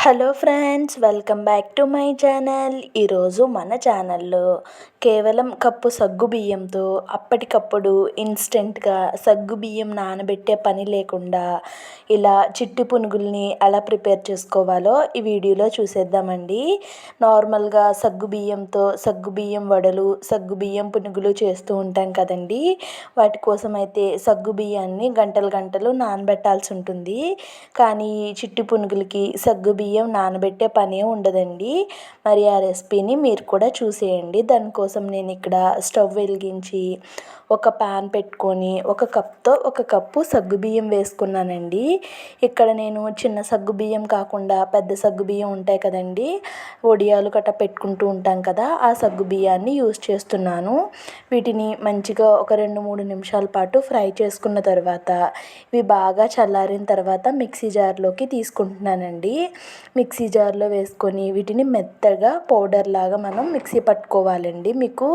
Hello friends, welcome back to my channel. ఈరోజు మన ఛానల్లో కేవలం కప్పు సగ్గుబియ్యంతో అప్పటికప్పుడు ఇన్స్టెంట్గా సగ్గుబియ్యం నానబెట్టే పని లేకుండా ఇలా చిట్టి పునుగుల్ని ఎలా ప్రిపేర్ చేసుకోవాలో ఈ వీడియోలో చూసేద్దామండి. నార్మల్గా సగ్గుబియ్యంతో సగ్గుబియ్యం వడలు, సగ్గుబియ్యం పునుగులు చేస్తూ ఉంటాం కదండి. వాటి కోసం అయితే సగ్గుబియ్యాన్ని గంటలు గంటలు నానబెట్టాల్సి ఉంటుంది. కానీ చిట్టి పునుగులకి సగ్గుబియ్యం నానబెట్టే పనే ఉండదండి. మరి ఆ రెసిపీని మీరు కూడా చూసేయండి. దానికోసం నేను ఇక్కడ స్టవ్ వెలిగించి ఒక ప్యాన్ పెట్టుకొని ఒక కప్పు సగ్గుబియ్యం వేసుకున్నానండి. ఇక్కడ నేను చిన్న సగ్గుబియ్యం కాకుండా పెద్ద సగ్గుబియ్యం ఉంటాయి కదండి, వడియాలు గట్ట పెట్టుకుంటూ ఉంటాం కదా, ఆ సగ్గుబియ్యాన్ని యూస్ చేస్తున్నాను. వీటిని మంచిగా ఒక 2-3 నిమిషాల పాటు ఫ్రై చేసుకున్న తర్వాత ఇవి బాగా చల్లారిన తర్వాత మిక్సీ జార్లోకి తీసుకుంటున్నానండి. మిక్సీ జార్లో వేసుకొని వీటిని మెత్తగా పౌడర్ లాగా మనం మిక్సీ పట్టుకోవాలండి. మీకు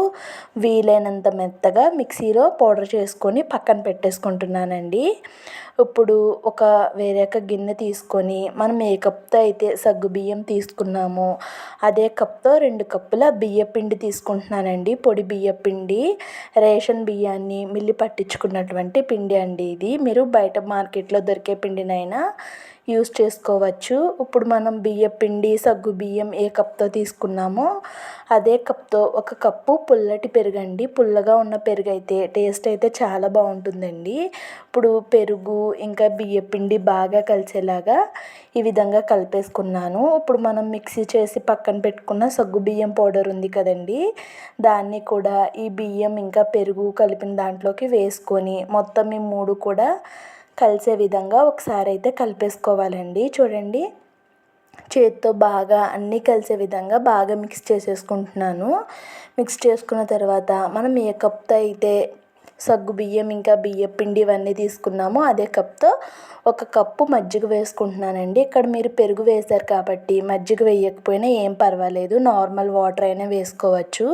వీలైనంత మెత్తగా మిక్సీలో పౌడర్ చేసుకొని పక్కన పెట్టేసుకుంటున్నానండి. ఇప్పుడు వేరే గిన్నె తీసుకొని మనం ఏ కప్తో అయితే సగ్గుబియ్యం తీసుకున్నామో అదే కప్తో 2 కప్పుల బియ్యపిండి తీసుకుంటున్నానండి. పొడి బియ్యపిండి, రేషన్ బియ్యాన్ని మిల్లి పట్టించుకున్నటువంటి పిండి అండి ఇది. మీరు బయట మార్కెట్లో దొరికే పిండినైనా యూస్ చేసుకోవచ్చు. ఇప్పుడు మనం బియ్యపిండి, సగ్గుబియ్యం ఏ కప్తో తీసుకున్నామో అదే కప్తో 1 కప్పు పుల్లటి పెరుగండి. పుల్లగా ఉన్న పెరుగు అయితే టేస్ట్ అయితే చాలా బాగుంటుందండి. ఇప్పుడు పెరుగు ఇంకా బియ్యపిండి బాగా కలిసేలాగా ఈ విధంగా కలిపేసుకున్నాను. ఇప్పుడు మనం మిక్సీ చేసి పక్కన పెట్టుకున్న సగ్గుబియ్యం పౌడర్ ఉంది కదండి, దాన్ని కూడా ఈ బియ్యం ఇంకా పెరుగు కలిపిన దాంట్లోకి వేసుకొని మొత్తం ఈ 3 కూడా కలిసే విధంగా ఒకసారి అయితే కలిపేసుకోవాలండి. చూడండి, చేత్తో బాగా అన్నీ కలిసే విధంగా బాగా మిక్స్ చేసేసుకుంటున్నాను. మిక్స్ చేసుకున్న తర్వాత మనం ఏ కప్తో అయితే సగ్గుబియ్యం ఇంకా బియ్యపిండి ఇవన్నీ తీసుకున్నామో అదే కప్తో 1 కప్పు మజ్జిగ వేసుకుంటున్నానండి. ఇక్కడ మీరు పెరుగు వేశారు కాబట్టి మజ్జిగ వేయకపోయినా ఏం పర్వాలేదు, నార్మల్ వాటర్ అయినా వేసుకోవచ్చు.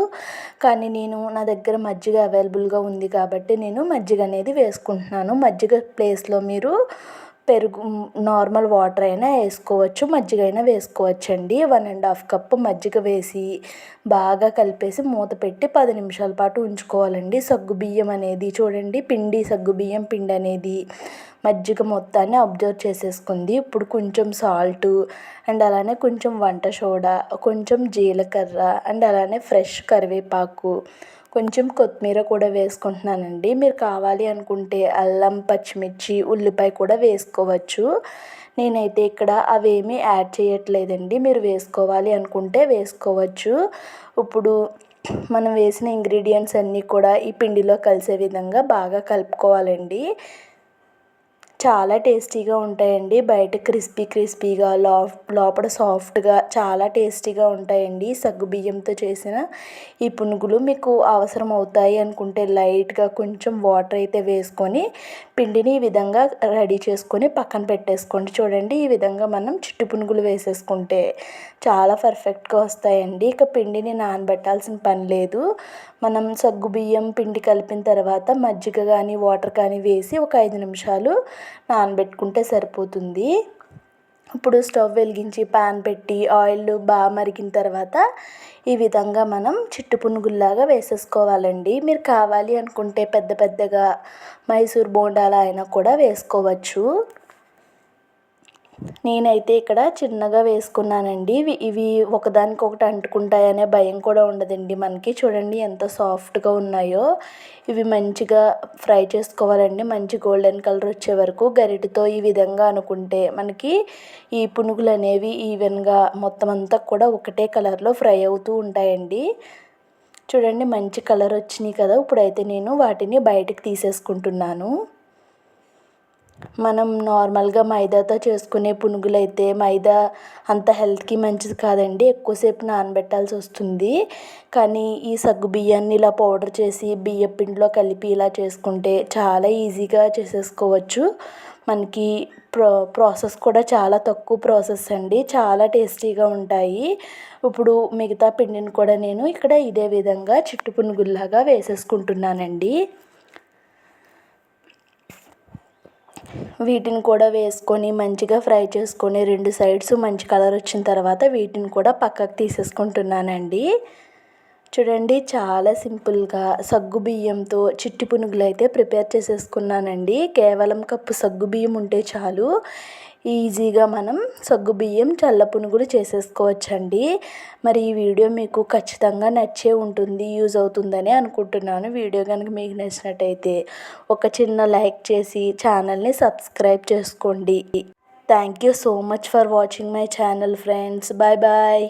కానీ నా దగ్గర మజ్జిగ అవైలబుల్గా ఉంది కాబట్టి నేను మజ్జిగ అనేది వేసుకుంటున్నాను. మజ్జిగ ప్లేస్లో మీరు నార్మల్ వాటర్ అయినా వేసుకోవచ్చు, మజ్జిగ అయినా వేసుకోవచ్చండి. 1.5 కప్పు మజ్జిగ వేసి బాగా కలిపేసి మూత పెట్టి 10 నిమిషాల పాటు ఉంచుకోవాలండి. సగ్గుబియ్యం అనేది చూడండి, సగ్గుబియ్యం పిండి అనేది మజ్జిగ మొత్తాన్ని అబ్జర్వ్ చేసేసుకుంది. ఇప్పుడు కొంచెం సాల్టు అండ్ అలానే కొంచెం వంట సోడా, కొంచెం జీలకర్ర అండ్ అలానే ఫ్రెష్ కరివేపాకు, కొంచెం కొత్తిమీర కూడా వేసుకుంటున్నానండి. మీరు కావాలి అనుకుంటే అల్లం, పచ్చిమిర్చి, ఉల్లిపాయ కూడా వేసుకోవచ్చు. నేనైతే ఇక్కడ అవేమీ యాడ్ చేయట్లేదండి. మీరు వేసుకోవాలి అనుకుంటే వేసుకోవచ్చు. ఇప్పుడు మనం వేసిన ఇంగ్రీడియంట్స్ అన్నీ కూడా ఈ పిండిలో కలిసే విధంగా బాగా కలుపుకోవాలండి. చాలా టేస్టీగా ఉంటాయండి. బయట క్రిస్పీగా లోపల సాఫ్ట్గా చాలా టేస్టీగా ఉంటాయండి. సగ్గుబియ్యంతో చేసిన ఈ పునుగులు మీకు అవసరం అవుతాయి అనుకుంటే లైట్గా కొంచెం వాటర్ అయితే వేసుకొని పిండిని ఈ విధంగా రెడీ చేసుకొని పక్కన పెట్టేసుకోండి. చూడండి, ఈ విధంగా మనం చిట్టి పునుగులు వేసేసుకుంటే చాలా పర్ఫెక్ట్గా వస్తాయండి. ఇక పిండిని నానబెట్టాల్సిన పని లేదు. మనం సగ్గుబియ్యం పిండి కలిపిన తర్వాత మజ్జిగ కానీ వాటర్ కానీ వేసి ఒక 5 నిమిషాలు నానబెట్టుకుంటే సరిపోతుంది. ఇప్పుడు స్టవ్ వెలిగించి ప్యాన్ పెట్టి ఆయిల్ బాగా మరిగిన తర్వాత ఈ విధంగా మనం చిట్టి పునుగుల్లాగా వేసేసుకోవాలండి. మీరు కావాలి అనుకుంటే పెద్దగా మైసూర్ బోండాలు అయినా కూడా వేసుకోవచ్చు. నేనైతే ఇక్కడ చిన్నగా వేసుకున్నానండి. ఇవి ఒకదానికొకటి అంటుకుంటాయనే భయం కూడా ఉండదండి మనకి. చూడండి ఎంత సాఫ్ట్గా ఉన్నాయో. ఇవి మంచిగా ఫ్రై చేసుకోవాలండి. మంచి గోల్డెన్ కలర్ వచ్చే వరకు గరిటెతో ఈ విధంగా అనుకుంటే మనకి ఈ పునుగులు అనేవి ఈవెన్గా మొత్తం అంతా కూడా ఒకటే కలర్లో ఫ్రై అవుతూ ఉంటాయండి. చూడండి, మంచి కలర్ వచ్చినాయి కదా. ఇప్పుడైతే నేను వాటిని బయటకు తీసేసుకుంటున్నాను. మనం నార్మల్గా మైదాతో చేసుకునే పునుగులు అయితే మైదా అంత హెల్త్కి మంచిది కాదండి, ఎక్కువసేపు నానబెట్టాల్సి వస్తుంది. కానీ ఈ సగ్గుబియ్యాన్ని ఇలా పౌడర్ చేసి బియ్యం పిండిలో కలిపి ఇలా చేసుకుంటే చాలా ఈజీగా చేసేసుకోవచ్చు. మనకి ప్రాసెస్ కూడా చాలా తక్కువ ప్రాసెస్ అండి, చాలా టేస్టీగా ఉంటాయి. ఇప్పుడు మిగతా పిండిని కూడా నేను ఇక్కడ ఇదే విధంగా చిట్టి పునుగుల్లాగా వేసేసుకుంటున్నానండి. వీటిని కూడా వేసుకొని మంచిగా ఫ్రై చేసుకొని 2 సైడ్స్ మంచి కలర్ వచ్చిన తర్వాత వీటిని కూడా పక్కకు తీసేసుకుంటున్నానండి. చూడండి చాలా సింపుల్గా సగ్గుబియ్యంతో చిట్టి పునుగులు అయితే ప్రిపేర్ చేసేసుకున్నానండి. కేవలం కప్పు సగ్గుబియ్యం ఉంటే చాలు ఈజీగా మనం సగ్గుబియ్యం చల్ల పునుగులు చేసేసుకోవచ్చండి. మరి ఈ వీడియో మీకు ఖచ్చితంగా నచ్చే ఉంటుంది, యూజ్ అవుతుందని అనుకుంటున్నాను. వీడియో కనుక మీకు నచ్చినట్టయితే ఒక చిన్న లైక్ చేసి ఛానల్ని సబ్స్క్రైబ్ చేసుకోండి. Thank you so much for watching my channel friends. Bye bye.